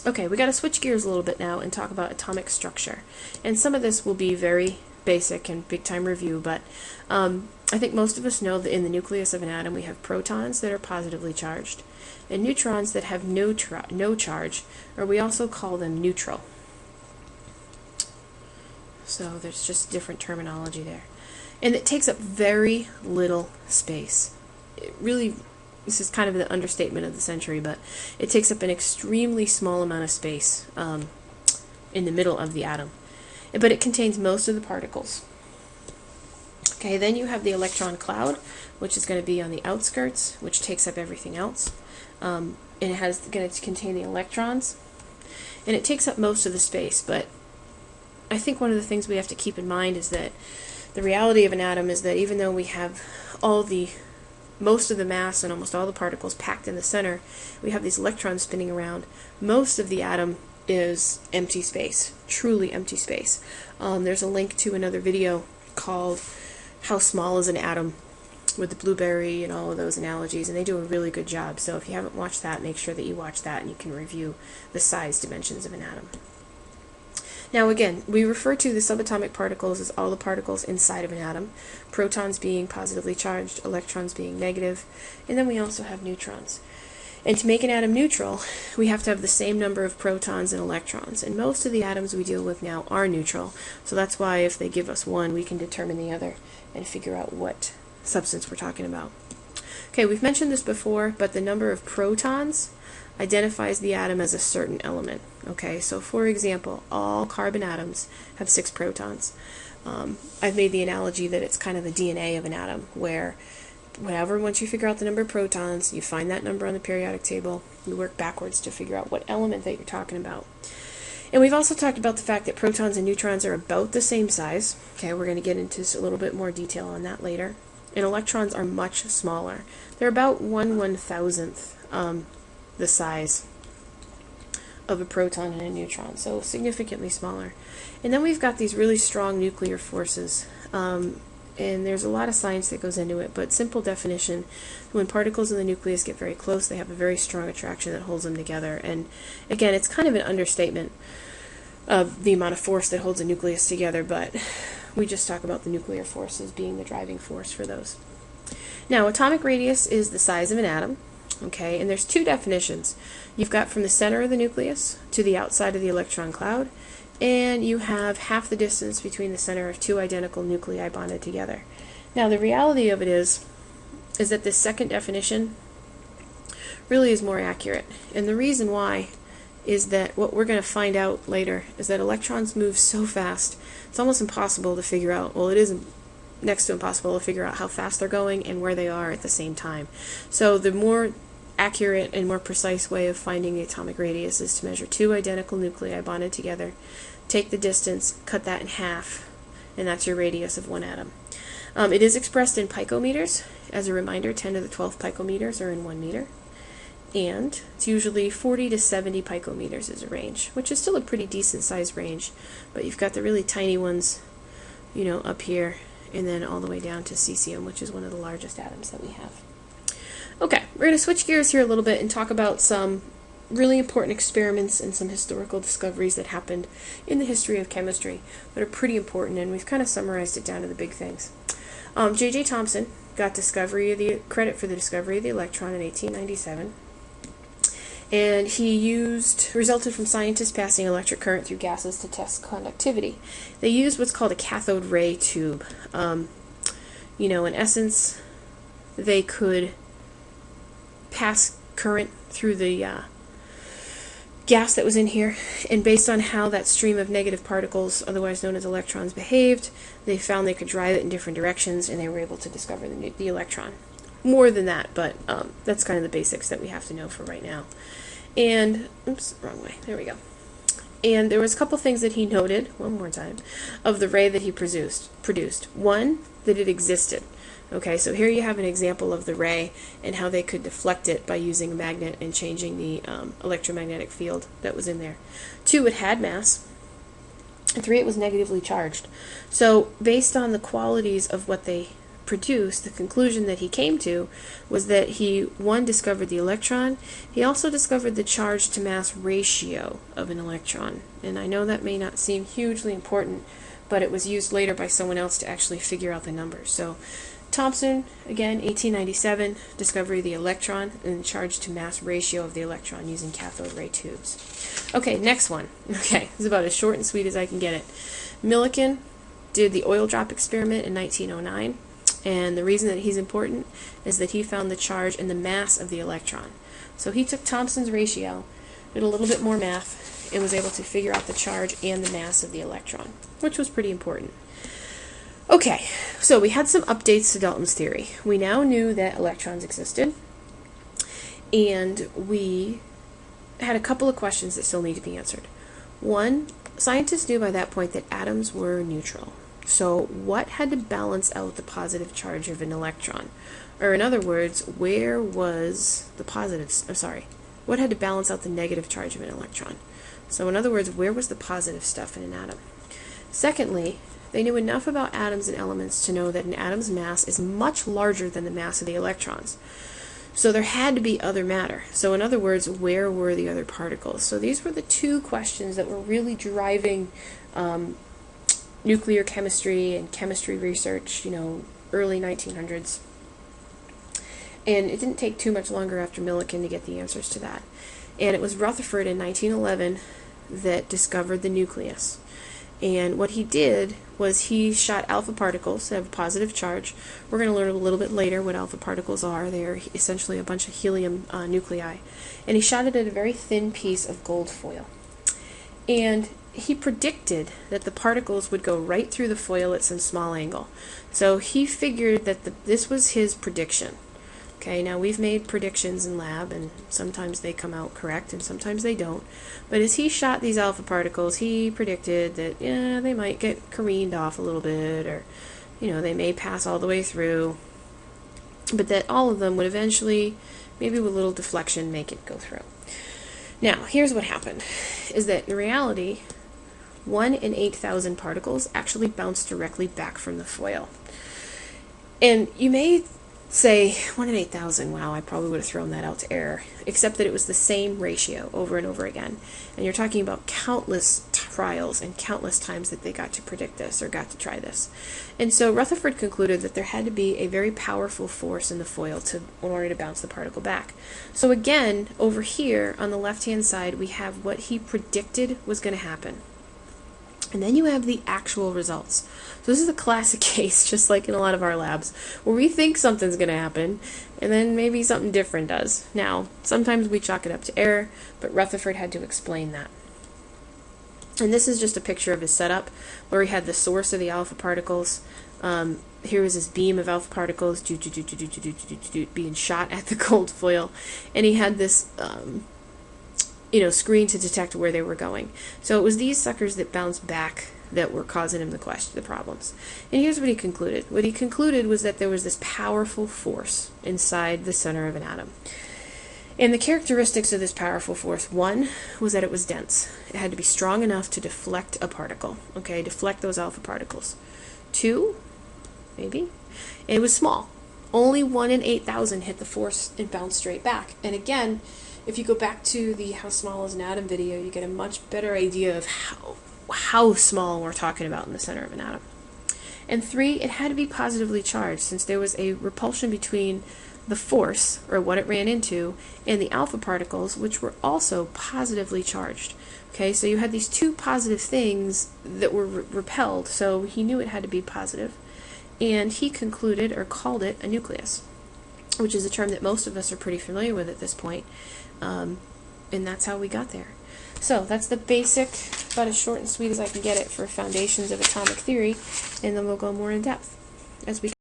Okay, we got to switch gears a little bit now and talk about atomic structure. And some of this will be very basic and big time review, but I think most of us know that in the nucleus of an atom we have protons that are positively charged and neutrons that have no charge, or we also call them neutral. So there's just different terminology there. And it takes up very little space. It really, this is kind of the understatement of the century, but it takes up an extremely small amount of space in the middle of the atom. But it contains most of the particles. Okay, then you have the electron cloud, which is going to be on the outskirts, which takes up everything else. And it has going to contain the electrons. And it takes up most of the space, but I think one of the things we have to keep in mind is that the reality of an atom is that even though we have most of the mass and almost all the particles packed in the center, we have these electrons spinning around. Most of the atom is empty space, truly empty space. There's a link to another video called How Small is an Atom, with the blueberry and all of those analogies, and they do a really good job. So if you haven't watched that, make sure that you watch that and you can review the size dimensions of an atom. Now again, we refer to the subatomic particles as all the particles inside of an atom, protons being positively charged, electrons being negative, and then we also have neutrons. And to make an atom neutral, we have to have the same number of protons and electrons, and most of the atoms we deal with now are neutral, so that's why if they give us one, we can determine the other and figure out what substance we're talking about. Okay, we've mentioned this before, but the number of protons identifies the atom as a certain element. Okay, so for example, all carbon atoms have 6 protons. I've made the analogy that it's kind of the DNA of an atom, where once you figure out the number of protons, you find that number on the periodic table, you work backwards to figure out what element that you're talking about. And we've also talked about the fact that protons and neutrons are about the same size. Okay, we're going to get into a little bit more detail on that later. And electrons are much smaller. They're about 1/1000th the size of a proton and a neutron, so significantly smaller. And then we've got these really strong nuclear forces, and there's a lot of science that goes into it, but simple definition, when particles in the nucleus get very close, they have a very strong attraction that holds them together. And again, it's kind of an understatement of the amount of force that holds a nucleus together, but we just talk about the nuclear force as being the driving force for those. Now, atomic radius is the size of an atom. Okay, and there's 2 definitions. You've got from the center of the nucleus to the outside of the electron cloud, and you have half the distance between the center of 2 identical nuclei bonded together. Now, the reality of it is that this second definition really is more accurate, and the reason why is that what we're going to find out later is that electrons move so fast, it's almost impossible to figure out, well, it is next to impossible to figure out how fast they're going and where they are at the same time. So the more accurate and more precise way of finding the atomic radius is to measure 2 identical nuclei bonded together, take the distance, cut that in half, and that's your radius of one atom. It is expressed in picometers. As a reminder, 10 to the 12th picometers are in 1 meter. And it's usually 40 to 70 picometers is a range, which is still a pretty decent sized range, but you've got the really tiny ones, you know, up here, and then all the way down to cesium, which is one of the largest atoms that we have. Okay, we're going to switch gears here a little bit and talk about some really important experiments and some historical discoveries that happened in the history of chemistry that are pretty important, and we've kind of summarized it down to the big things. J.J. Thomson got credit for the discovery of the electron in 1897, and he resulted from scientists passing electric current through gases to test conductivity. They used what's called a cathode ray tube. You know, in essence, they could pass current through the gas that was in here, and based on how that stream of negative particles, otherwise known as electrons, behaved, they found they could drive it in different directions, and they were able to discover the electron. More than that, but that's kind of the basics that we have to know for right now. And, oops, wrong way, there we go. And there was a couple things that he noted, one more time, of the ray that he produced. One, that it existed. Okay, so here you have an example of the ray and how they could deflect it by using a magnet and changing the electromagnetic field that was in there. 2, it had mass. And 3, it was negatively charged. So based on the qualities of what they produced, the conclusion that he came to, was that he, one, discovered the electron. He also discovered the charge to mass ratio of an electron. And I know that may not seem hugely important, but it was used later by someone else to actually figure out the numbers. So Thomson, again, 1897, discovery of the electron and the charge to mass ratio of the electron using cathode ray tubes. Okay, next one. Okay, this is about as short and sweet as I can get it. Millikan did the oil drop experiment in 1909. And the reason that he's important is that he found the charge and the mass of the electron. So he took Thomson's ratio, did a little bit more math, and was able to figure out the charge and the mass of the electron, which was pretty important. Okay, so we had some updates to Dalton's theory. We now knew that electrons existed, and we had a couple of questions that still need to be answered. One, scientists knew by that point that atoms were neutral. So what had to balance out the positive charge of an electron? Or in other words, where was the what had to balance out the negative charge of an electron? So in other words, where was the positive stuff in an atom? Secondly, they knew enough about atoms and elements to know that an atom's mass is much larger than the mass of the electrons. So there had to be other matter. So in other words, where were the other particles? So these were the two questions that were really driving nuclear chemistry and chemistry research, early 1900s. And it didn't take too much longer after Millikan to get the answers to that. And it was Rutherford in 1911 that discovered the nucleus. And what he did was he shot alpha particles that have a positive charge. We're going to learn a little bit later what alpha particles are. They're essentially a bunch of helium nuclei. And he shot it at a very thin piece of gold foil. And he predicted that the particles would go right through the foil at some small angle. So he figured that this was his prediction. Okay, now we've made predictions in lab, and sometimes they come out correct and sometimes they don't. But as he shot these alpha particles, he predicted that they might get careened off a little bit, or they may pass all the way through, but that all of them would eventually, maybe with a little deflection, make it go through. Now, here's what happened, is that in reality, 1 in 8,000 particles actually bounce directly back from the foil. And you may say, 1 in 8,000, wow, I probably would have thrown that out to air, except that it was the same ratio over and over again. And you're talking about countless trials and countless times that they got to predict this or got to try this. And so Rutherford concluded that there had to be a very powerful force in the foil in order to bounce the particle back. So again, over here on the left-hand side, we have what he predicted was going to happen. And then you have the actual results. So this is a classic case, just like in a lot of our labs, where we think something's going to happen, and then maybe something different does. Now, sometimes we chalk it up to error, but Rutherford had to explain that. And this is just a picture of his setup, where he had the source of the alpha particles. Here was his beam of alpha particles being shot at the gold foil, and he had this screen to detect where they were going. So it was these suckers that bounced back that were causing him the problems. And here's what he concluded. What he concluded was that there was this powerful force inside the center of an atom. And the characteristics of this powerful force, one, was that it was dense. It had to be strong enough to deflect a particle, deflect those alpha particles. Two, maybe, it was small. Only 1 in 8,000 hit the force and bounced straight back. And again, if you go back to the how small is an atom video, you get a much better idea of how small we're talking about in the center of an atom. And 3, it had to be positively charged, since there was a repulsion between the force, or what it ran into, and the alpha particles, which were also positively charged. Okay, so you had these two positive things that were repelled, so he knew it had to be positive. And he concluded, or called it, a nucleus, which is a term that most of us are pretty familiar with at this point. And that's how we got there. So that's the basic, about as short and sweet as I can get it, for foundations of atomic theory, and then we'll go more in depth as we